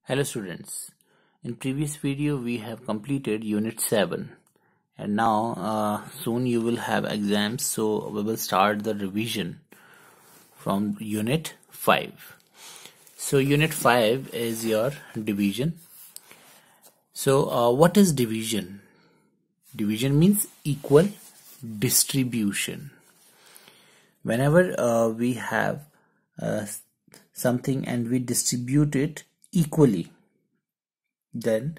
Hello students, in previous video we have completed unit 7 and now soon you will have exams, so we will start the revision from unit 5. So unit 5 is your division. So what is division? Division means equal distribution. Whenever we have something and we distribute it equally, then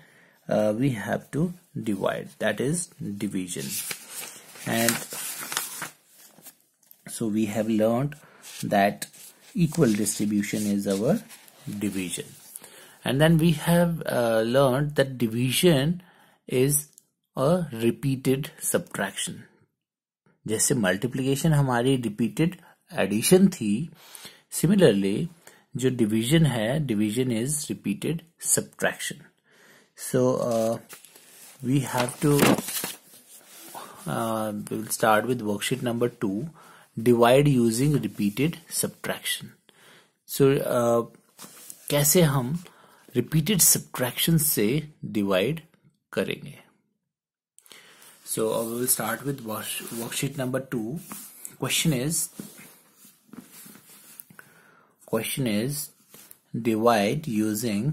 we have to divide. That is division. And so we have learned that equal distribution is our division. And then we have learned that division is a repeated subtraction. जैसे multiplication हमारी repeated addition थी, similarly जो division है, division is repeated subtraction. So we have to will start with worksheet number 2, divide using repeated subtraction. So कैसे हम repeated subtraction से divide करेंगे. So we will start with worksheet number 2. Question is divide using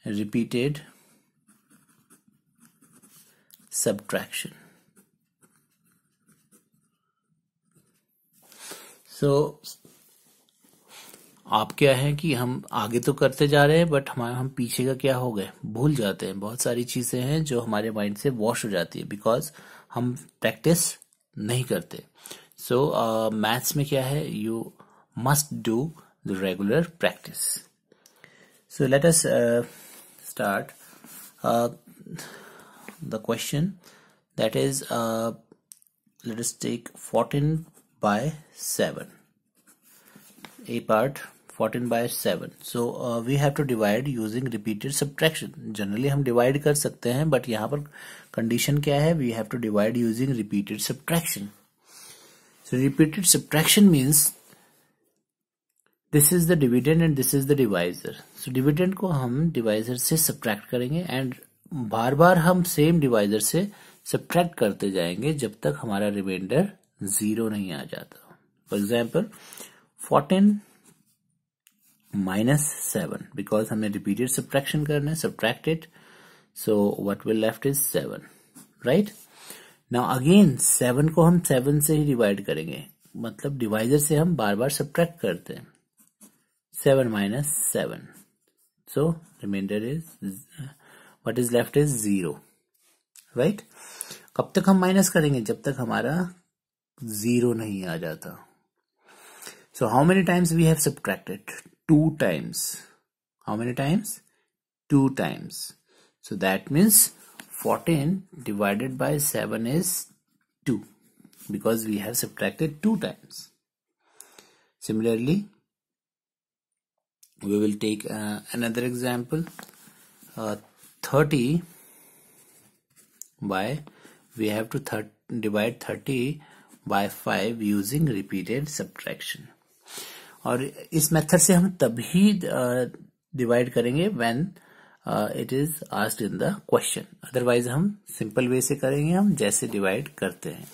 repeated subtraction. So आप क्या है कि हम आगे तो करते जा रहे हैं, बट हम पीछे का क्या हो गए, भूल जाते हैं. बहुत सारी चीजें हैं जो हमारे माइंड से वॉश हो जाती है बिकॉज हम प्रैक्टिस नहीं करते. सो मैथ्स में क्या है, you must do the regular practice. So let us start the question. That is let us take 14/7. A part 14/7. So we have to divide using repeated subtraction. Generally हम divide कर सकते हैं, but यहाँ पर condition क्या है, we have to divide using repeated subtraction. So repeated subtraction means this is the dividend and this is the divisor. So dividend को हम divisor से subtract करेंगे and बार बार हम same divisor से subtract करते जाएंगे जब तक हमारा remainder 0 नहीं आ जाता. For example 14 minus 7, because हमें repeated subtraction करना है, subtract it, so what will left is 7, right? Now again 7 को हम 7 से ही divide करेंगे, मतलब divisor से हम बार बार subtract करते हैं. 7 minus 7, so remainder is what is left is 0, right? कब तक हम minus करेंगे, जब तक हमारा 0 नहीं आ जाता. So how many times we have subtracted? 2 times. How many times? 2 times. So that means 14 divided by 7 is 2, because we have subtracted 2 times. Similarly, we will take another example. 30 by, we have to divide 30 by 5 using repeated subtraction. और इस method से हम तभी divide करेंगे when it is asked in the question. Otherwise हम simple way से करेंगे, हम जैसे डिवाइड करते हैं.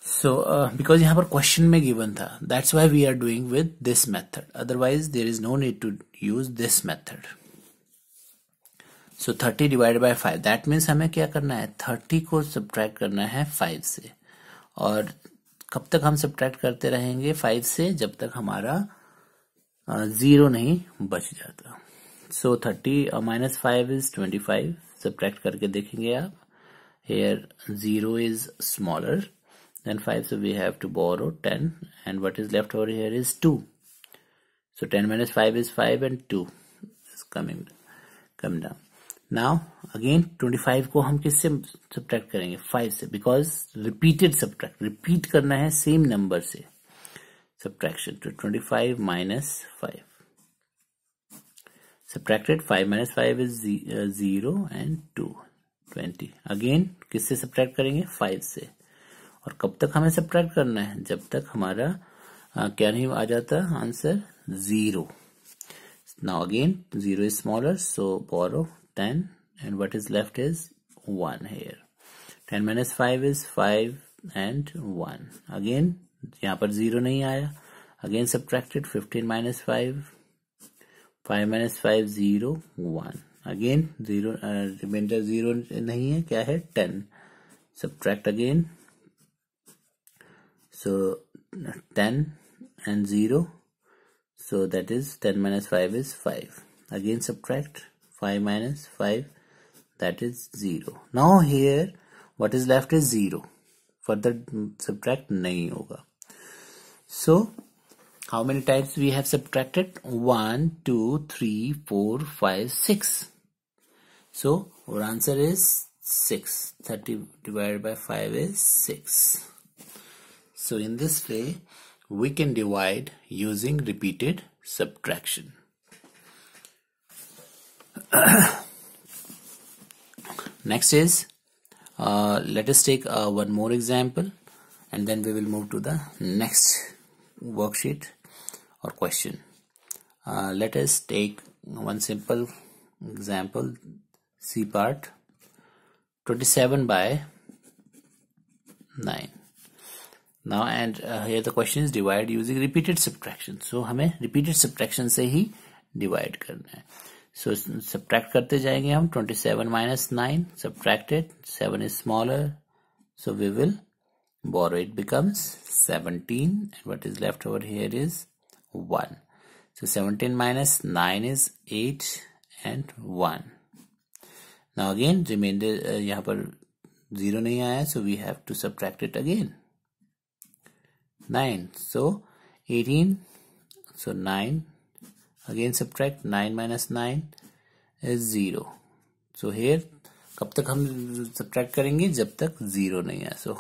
सो बिकॉज यहाँ पर क्वेश्चन में गिवन था, that's why we are doing with this method. Otherwise there is no need to use this method. So 30 divide by 5, that means हमें क्या करना है, 30 को सब्ट्रैक्ट करना है 5 से. और कब तक हम सब्ट्रैक्ट करते रहेंगे 5 से, जब तक हमारा 0 नहीं बच जाता. सो 30 minus 5 is 25. सब्ट्रैक्ट करके देखेंगे आप. Here 0 is smaller than 5, so we have to borrow 10, and what is left over here is 2. So 10 minus 5 is 5 and 2 is come down. Now again 25 को हम किससे सब्ट्रैक्ट करेंगे, 5 से, बिकॉज रिपीटेड सब्ट्रैक्ट, रिपीट करना है सेम नंबर से subtraction. तो 25 minus 5 subtracted. 5 minus 5 is 0 and 2, 20. Again किससे सब्ट्रैक्ट करेंगे, 5 से. और कब तक हमें सब्ट्रैक्ट करना है, जब तक हमारा क्या नहीं आ जाता answer 0. Now again 0 is smaller, so borrow 10 and what is left is 1 here. 10 minus 5 is 5 and 1. Again यहाँ पर 0 नहीं आया, again subtracted 15 minus 5, 5 minus 5 0 1. Again 0 remainder 0 नहीं है, क्या है 10. Subtract again, so 10 and 0, so that is 10 minus 5 is 5. Again subtract 5 minus 5, that is 0. Now here what is left is 0. Further subtract nahi hoga. So how many times we have subtracted? 1, 2, 3, 4, 5, 6. So our answer is 6. 30 divided by 5 is 6. So in this way we can divide using repeated subtraction. Next is let us take one more example and then we will move to the next worksheet or question. Let us take one simple example, C part, 27 by 9. Now and here the question is divide using repeated subtraction. So हमें repeated subtraction से ही divide करना है. So subtract करते जाएंगे हम. 27 minus 9 subtracted, 7 is smaller, so we will borrow. It becomes 17 and what is left over here is 1. So 17 minus 9 is 8 and 1. Now again remainder यहाँ पर 0 नहीं आया, so we have to subtract it again. 9, so 18, so 9, again subtract 9 minus 9 is 0. So here कब तक हम subtract करेंगे, जब तक 0 नहीं है. So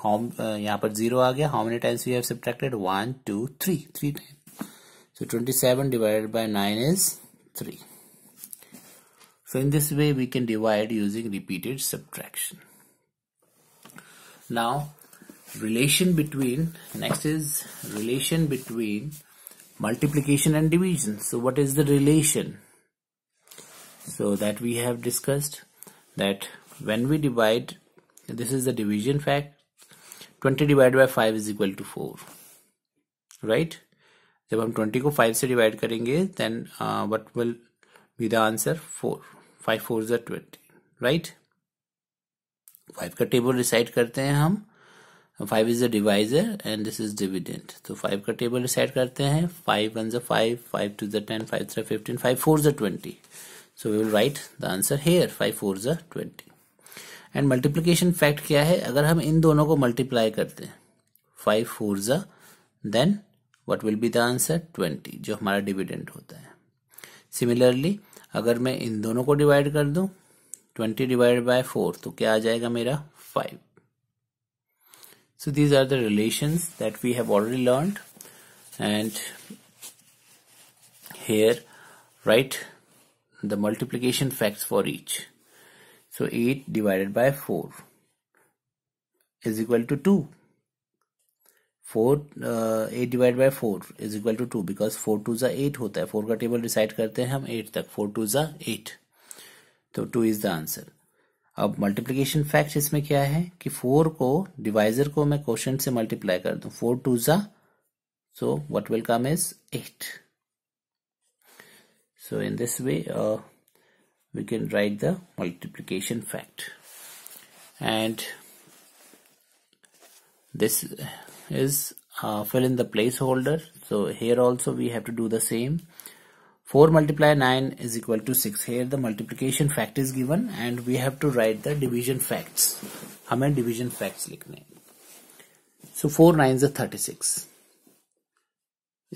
यहाँ पर 0 आ गया. How many times we have subtracted? 1, 2, 3 times. So 27 divided by 9 is 3. So in this way we can divide using repeated subtraction. Now next is relation between multiplication and division. So what is the relation? So that we have discussed that when we divide, this is the division fact, 20 divided by 5 is equal to 4, right? जब हम 20 को 5 से divide करेंगे, then what will be the answer? 4. 5 4s are 20, right? 5 का table recite करते हैं हम. 5 is the divisor and this is dividend. So 5 का table recite करते हैं. 5 1s are 5, 5 2s are 10, 5 3s are 15, 5 4s are 20. So we will write the answer here. 5 4s are 20. And multiplication fact क्या है? अगर हम इन दोनों को multiply करते हैं, 5 4s are, then what will be the answer? 20, जो हमारा dividend होता है. Similarly अगर मैं इन दोनों को divide कर दूं, 20 divided by 4, तो क्या आ जाएगा मेरा? 5. So these are the relations that we have already learned, and here write the multiplication facts for each. So 8 divided by 4 is equal to 2. 8 divided by 4 is equal to 2 because 4 2s are 8 होता है. 4 का table reside करते हैं हम 8 तक. 4 2s are 8, तो 2 is the answer. अब multiplication fact इसमें क्या है कि 4 को डिवाइजर को मैं क्वोशिएंट से मल्टीप्लाई कर दूं. 4 2s are, so what will come is 8. So in this way we can write the multiplication fact, and this is fill in the placeholder. So here also we have to do the same. 4 multiply 9 is equal to 6. Here the multiplication fact is given and we have to write the division facts. हमें division facts लिखने. So 4 9s are 36.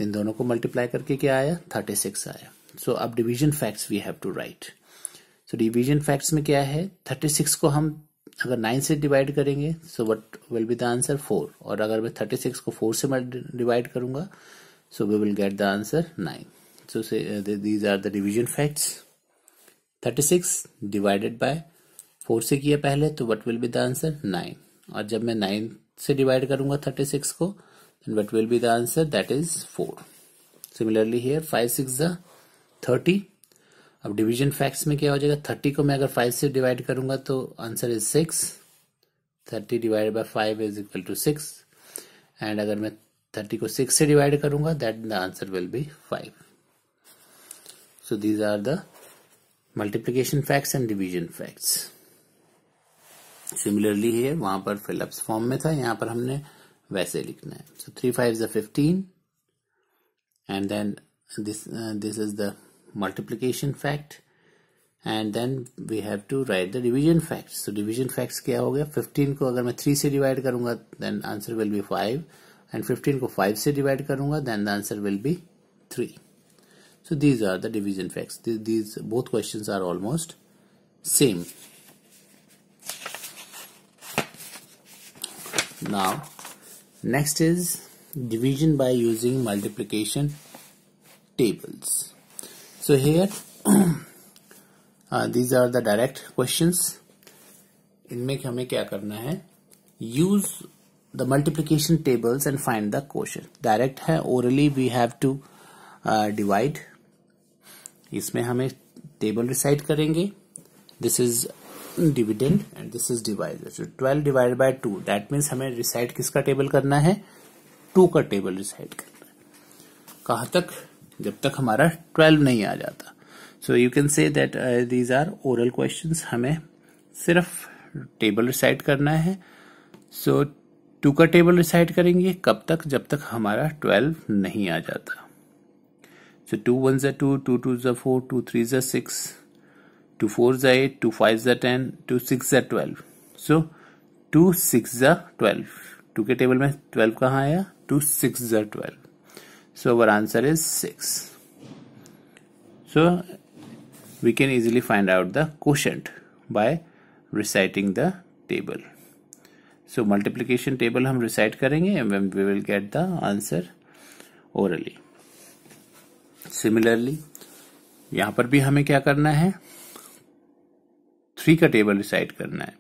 इन दोनों को multiply करके क्या आया? 36 आया. So अब division facts we have to write. So division facts में क्या है? 36 को हम अगर 9 से डिवाइड करेंगे, so what will be the answer? 4. और अगर मैं 36 को 4 से डिवाइड करूंगा, so we will get the answer 9. So say these are the division facts. 36 divided by 4 से किया पहले, तो what will be the answer? 9. और जब मैं 9 से डिवाइड करूंगा 36 को, then what will be the answer? That is 4. Similarly here 5 6 30. अब डिवीजन फैक्ट्स में क्या हो जाएगा, 30 को मैं अगर 5 से डिवाइड करूंगा तो answer is 6. 30 divide by 5 is equal to 6. And अगर मैं 30 को 6 से डिवाइड करूंगा that the answer will be 5. So these are the multiplication facts and division facts. Similarly here वहां पर फिलअप्स फॉर्म में था, यहां पर हमने वैसे लिखना है. So 3 5 15 and then this is the multiplication fact and then we have to write the division facts. So division facts क्या हो गया, 15 को अगर मैं 3 से डिवाइड करूंगा then answer will be 5 and 15 को 5 से डिवाइड करूंगा then the answer will be 3. So these are the division facts. These both questions are almost same. Now next is division by using multiplication tables. So here these are the direct questions. इनमें हमें क्या करना है, use the multiplication tables and find the quotient. Direct है, orally we have to divide. इसमें हमें table recite करेंगे. This is dividend and this is divisor. So 12 divided by 2. That means हमें रिसाइट किसका टेबल करना है, 2 का टेबल रिसाइट करना है. कहाँ तक, जब तक हमारा 12 नहीं आ जाता. So you can say that these are oral questions. हमें सिर्फ टेबल रिसाइट करना है. सो 2 का टेबल रिसाइट करेंगे कब तक, जब तक हमारा 12 नहीं आ जाता. सो 2 1 2, 2 2 4, 2 3 6, 2 4 8, 2 5 10, 2 6 12. सो 2 6 12. 2 के टेबल में 12 कहाँ आया, 2 6 12. So our answer is 6. So we can easily find out the quotient by reciting the table. So multiplication table हम recite करेंगे and we will get the answer orally. Similarly यहाँ पर भी हमें क्या करना है, 3 का टेबल रिसाइट करना है.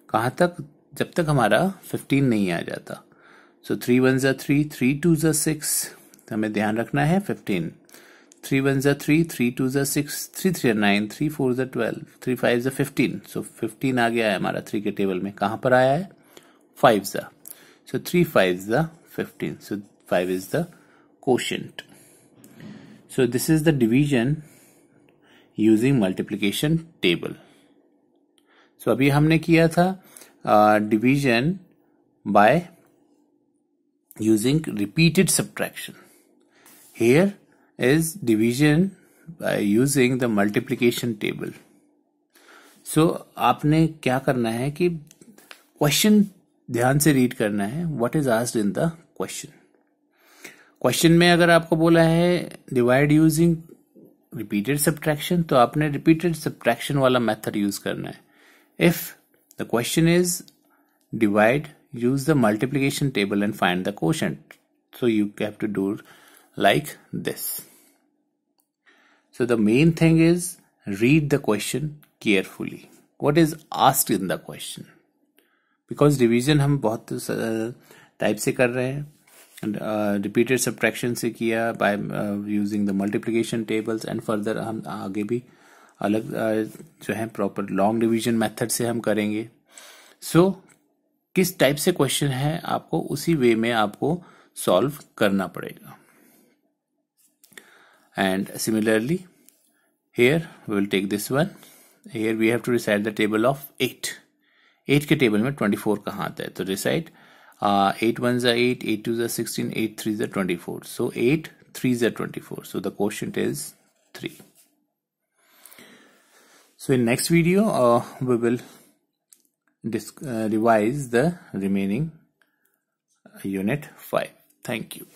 कहाँ तक, जब तक हमारा 15 नहीं आ जाता. सो 3 1 3, 3 2 6. हमें ध्यान रखना है 15. 3 1 3, 3 2 6, 3 3 9, 3 4 12, 3 5 15. सो 15 आ गया है हमारा 3 के टेबल में. कहाँ पर आया है, 5 सो 3 5 15. सो 5 is the quotient. So this is the division using multiplication table. So अभी हमने किया था division by using repeated subtraction. Here is division by using the multiplication table. So आपने क्या करना है कि question ध्यान से read करना है. What is asked in the question. Question में अगर आपको बोला है डिवाइड यूजिंग रिपीटेड सब्ट्रैक्शन, तो आपने रिपीटेड सब्ट्रैक्शन वाला मेथड यूज करना है. If the question is divide use the multiplication table and find the quotient, so you have to do like this. So the main thing is read the question carefully. What is asked in the question, because division हम बहुत type से कर रहे हैं. Repeated subtraction से किया by using the multiplication tables, and further हम आगे भी अलग जो है प्रॉपर लॉन्ग डिवीजन मेथड से हम करेंगे. सो किस टाइप से क्वेश्चन है आपको उसी वे में आपको सॉल्व करना पड़ेगा. And similarly here we will take this one. Here we have to recite the table of 8. 8 के टेबल में 24 कहाँ आता है, तो recite 8 1 8, 8 2 16, 8 3 24. So 8 3 24. So the quotient is 3. So in next video we will revise the remaining unit 5. Thank you.